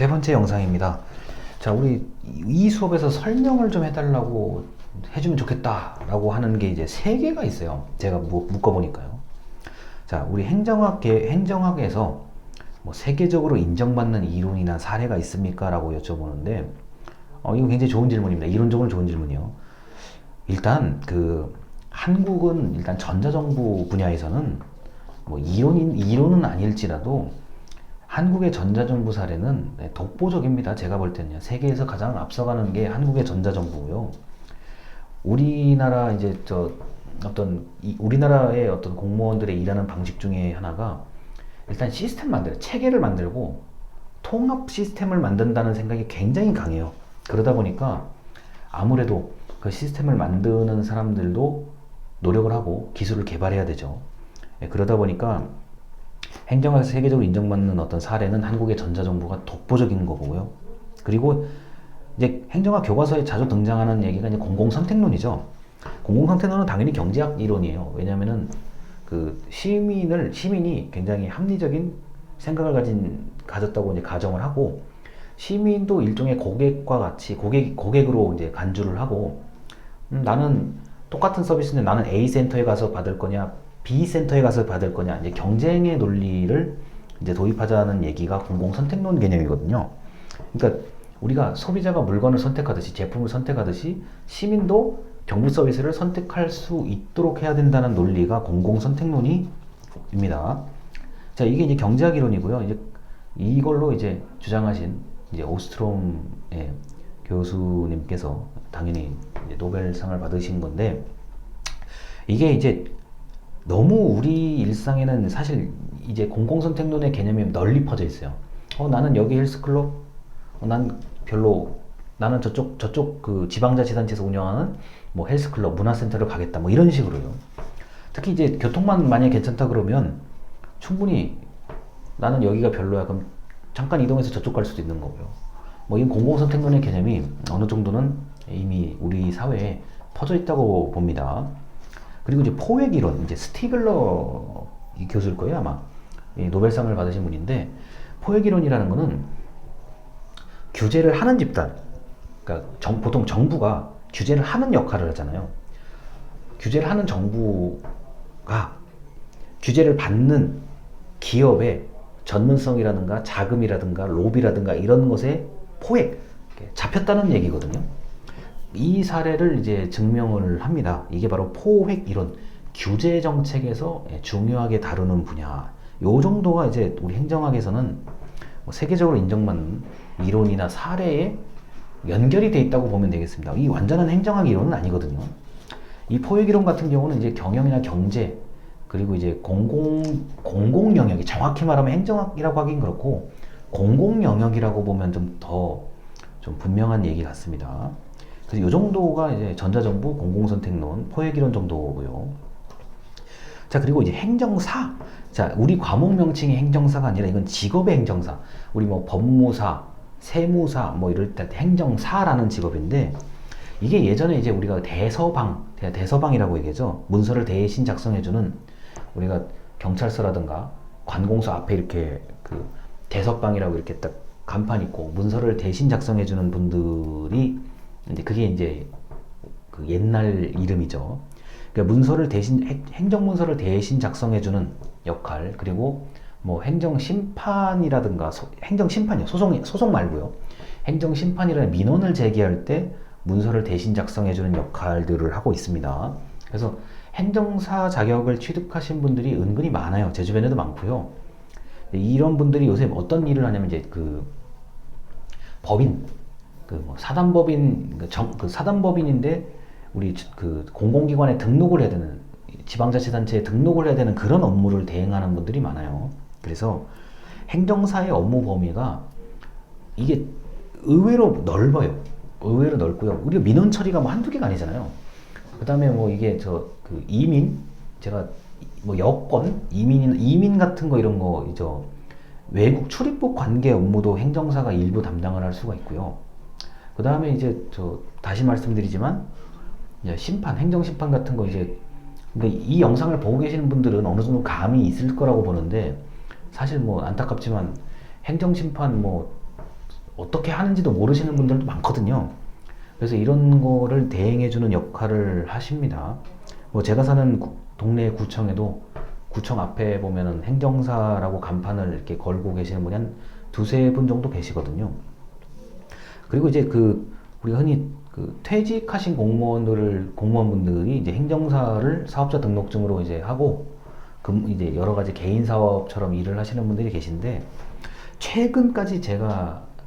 세 번째 영상입니다. 자, 우리 이 수업에서 설명을 좀 해달라고 해주면 좋겠다라고 하는 게 이제 세 개가 있어요. 제가 묶어보니까요. 자, 우리 행정학에서 뭐 세계적으로 인정받는 이론이나 사례가 있습니까? 라고 여쭤보는데, 이거 굉장히 좋은 질문입니다. 이론적으로 좋은 질문이요. 일단, 한국은 일단 전자정부 분야에서는 뭐 이론은 아닐지라도 한국의 전자정부 사례는 독보적입니다. 제가 볼 때는요. 세계에서 가장 앞서가는 게 한국의 전자정부고요. 우리나라 우리나라의 어떤 공무원들의 일하는 방식 중에 하나가 일단 체계를 만들고 통합 시스템을 만든다는 생각이 굉장히 강해요. 그러다 보니까 아무래도 그 시스템을 만드는 사람들도 노력을 하고 기술을 개발해야 되죠. 그러다 보니까 행정학에서 세계적으로 인정받는 어떤 사례는 한국의 전자정부가 독보적인 거고요. 그리고 이제 행정학 교과서에 자주 등장하는 얘기가 이제 공공선택론이죠. 공공선택론은 당연히 경제학 이론이에요. 왜냐하면은 시민이 굉장히 합리적인 생각을 가졌다고 이제 가정을 하고, 시민도 일종의 고객과 같이 고객으로 이제 간주를 하고, 나는 똑같은 서비스인데 나는 A 센터에 가서 받을 거냐, B 센터에 가서 받을 거냐, 이제 경쟁의 논리를 이제 도입하자는 얘기가 공공선택론 개념이거든요. 그러니까 우리가 소비자가 물건을 선택하듯이, 제품을 선택하듯이 시민도 정부 서비스를 선택할 수 있도록 해야 된다는 논리가 공공선택론입니다. 자, 이게 이제 경제학 이론이고요. 이제 이걸로 이제 주장하신 이제 오스트롬 교수님께서 당연히 이제 노벨상을 받으신 건데, 이게 이제 너무 우리 일상에는 사실 이제 공공선택론의 개념이 널리 퍼져 있어요. 나는 여기 헬스클럽, 나는 저쪽 그 지방자치단체에서 운영하는 뭐 헬스클럽, 문화센터를 가겠다, 뭐 이런 식으로요. 특히 이제 교통만 만약에 괜찮다 그러면 충분히 나는 여기가 별로야, 그럼 잠깐 이동해서 저쪽 갈 수도 있는 거고요. 뭐 이 공공선택론의 개념이 어느 정도는 이미 우리 사회에 퍼져 있다고 봅니다. 그리고 이제 포획이론, 이제 스티글러 교수일 거예요, 아마. 노벨상을 받으신 분인데, 포획이론이라는 거는 규제를 하는 집단, 그러니까 보통 정부가 규제를 하는 역할을 하잖아요. 규제를 하는 정부가 규제를 받는 기업의 전문성이라든가 자금이라든가 로비라든가 이런 것에 잡혔다는 얘기거든요. 이 사례를 이제 증명을 합니다. 이게 바로 포획 이론, 규제 정책에서 중요하게 다루는 분야. 요 정도가 이제 우리 행정학에서는 뭐 세계적으로 인정받는 이론이나 사례에 연결이 돼 있다고 보면 되겠습니다. 이 완전한 행정학 이론은 아니거든요. 이 포획 이론 같은 경우는 이제 경영이나 경제, 그리고 이제 공공 영역이, 정확히 말하면 행정학이라고 하긴 그렇고 공공 영역이라고 보면 좀 분명한 얘기 같습니다. 그래서 이 정도가 이제 전자정부, 공공선택론, 포획이론 정도고요. 자, 그리고 이제 행정사. 자, 우리 과목 명칭이 행정사가 아니라 이건 직업의 행정사. 우리 뭐 법무사, 세무사 뭐 이럴 때 행정사라는 직업인데, 이게 예전에 이제 우리가 대서방이라고 얘기하죠. 문서를 대신 작성해주는, 우리가 경찰서라든가 관공서 앞에 이렇게 대서방이라고 이렇게 딱 간판 있고 문서를 대신 작성해주는 분들이, 이제 그게 이제 그 옛날 이름이죠. 그러니까 행정문서를 대신 작성해주는 역할, 그리고 뭐 행정심판이라든가, 행정심판이요. 소송 말고요. 행정심판이라는 민원을 제기할 때 문서를 대신 작성해주는 역할들을 하고 있습니다. 그래서 행정사 자격을 취득하신 분들이 은근히 많아요. 제 주변에도 많고요. 이런 분들이 요새 어떤 일을 하냐면 이제 법인, 사단법인, 사단법인인데 우리 공공기관에 등록을 해야 되는, 지방자치단체에 등록을 해야 되는 그런 업무를 대행하는 분들이 많아요. 그래서 행정사의 업무 범위가 이게 의외로 넓어요. 의외로 넓고요. 우리가 민원 처리가 뭐 한두 개가 아니잖아요. 그 다음에 뭐 이게 제가 뭐 여권, 이민 같은 거 이런 거, 외국 출입국 관계 업무도 행정사가 일부 담당을 할 수가 있고요. 그 다음에 이제 다시 말씀드리지만, 행정심판 같은 거 근데 이 영상을 보고 계시는 분들은 어느 정도 감이 있을 거라고 보는데, 사실 뭐 안타깝지만 행정심판 어떻게 하는지도 모르시는 분들도 많거든요. 그래서 이런 거를 대행해주는 역할을 하십니다. 뭐 제가 사는 동네 구청에도 구청 앞에 보면은 행정사라고 간판을 이렇게 걸고 계시는 분이 한 두세 분 정도 계시거든요. 그리고 이제 우리가 흔히 퇴직하신 공무원분들이 이제 행정사를 사업자 등록증으로 이제 하고 이제 여러 가지 개인 사업처럼 일을 하시는 분들이 계신데,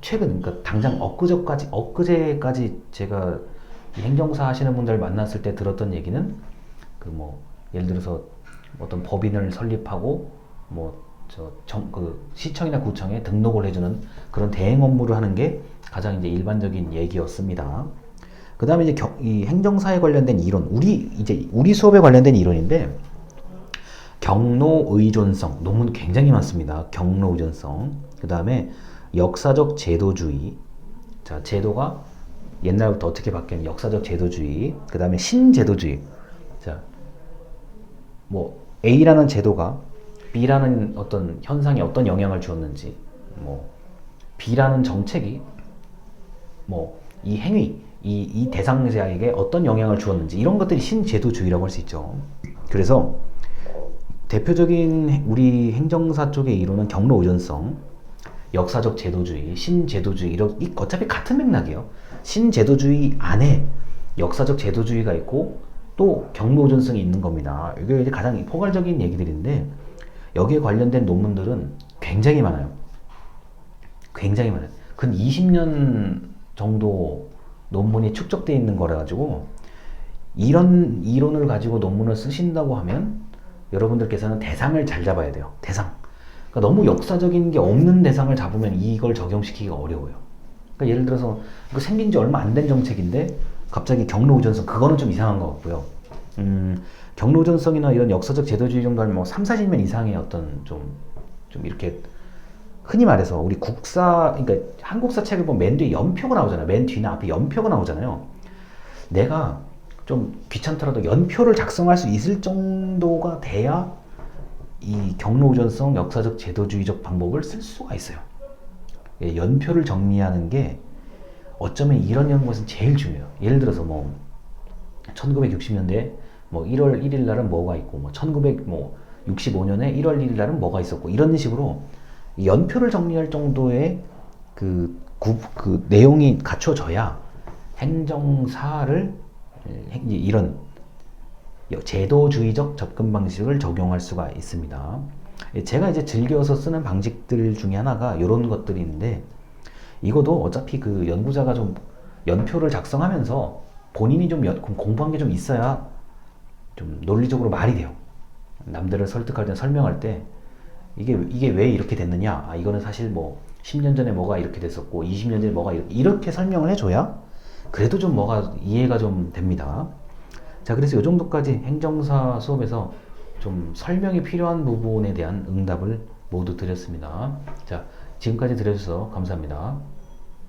그러니까 당장 엊그제까지 제가 이 행정사 하시는 분들 만났을 때 들었던 얘기는 예를 들어서 어떤 법인을 설립하고 시청이나 구청에 등록을 해주는 그런 대행 업무를 하는 게 가장 이제 일반적인 얘기였습니다. 그 다음에 이제 이 행정사에 관련된 이론, 우리 수업에 관련된 이론인데, 경로 의존성, 논문 굉장히 많습니다. 경로 의존성. 그 다음에 역사적 제도주의. 자, 제도가 옛날부터 어떻게 바뀌었는 역사적 제도주의. 그 다음에 신제도주의. 자, A라는 제도가 B라는 어떤 현상에 어떤 영향을 주었는지, B라는 정책이 이 행위, 이 대상자에게 어떤 영향을 주었는지, 이런 것들이 신제도주의라고 할 수 있죠. 그래서 대표적인 우리 행정사 쪽의 이론은 경로 의존성, 역사적 제도주의, 신제도주의, 어차피 같은 맥락이에요. 신제도주의 안에 역사적 제도주의가 있고 또 경로 의존성이 있는 겁니다. 이게 이제 가장 포괄적인 얘기들인데, 여기에 관련된 논문들은 굉장히 많아요. 굉장히 많아요. 근 20년 정도 논문이 축적되어 있는 거라 가지고, 이런 이론을 가지고 논문을 쓰신다고 하면 여러분들께서는 대상을 잘 잡아야 돼요. 대상. 그러니까 너무 역사적인 게 없는 대상을 잡으면 이걸 적용시키기가 어려워요. 그러니까 예를 들어서 생긴 지 얼마 안 된 정책인데 갑자기 경로 의존성, 그거는 좀 이상한 것 같고요. 경로 의존성이나 이런 역사적 제도주의 정도 하면 3, 40면 이상의 어떤 좀 이렇게 흔히 말해서 우리 그러니까 한국사 책을 보면 맨 뒤에 연표가 나오잖아요. 맨 뒤나 앞에 연표가 나오잖아요. 내가 좀 귀찮더라도 연표를 작성할 수 있을 정도가 돼야 이 경로 의존성, 역사적 제도주의적 방법을 쓸 수가 있어요. 연표를 정리하는 게 어쩌면 이런 것은 제일 중요해요. 예를 들어서 1960년대 1월 1일 날은 뭐가 있고, 1965년에 1월 1일 날은 뭐가 있었고, 이런 식으로 연표를 정리할 정도의 내용이 갖춰져야 행정사를 이런 제도주의적 접근 방식을 적용할 수가 있습니다. 제가 이제 즐겨서 쓰는 방식들 중에 하나가 이런 것들이 있는데, 이것도 어차피 연구자가 좀 연표를 작성하면서 본인이 좀 공부한 게 좀 있어야 좀 논리적으로 말이 돼요. 남들을 설득할 때, 설명할 때 이게 왜 이렇게 됐느냐, 이거는 사실 10년 전에 뭐가 이렇게 됐었고 20년 전에 뭐가 이렇게 설명을 해줘야 그래도 좀 뭐가 이해가 좀 됩니다. 자, 그래서 이 정도까지 행정사 수업에서 좀 설명이 필요한 부분에 대한 응답을 모두 드렸습니다. 자, 지금까지 들어주셔서 감사합니다.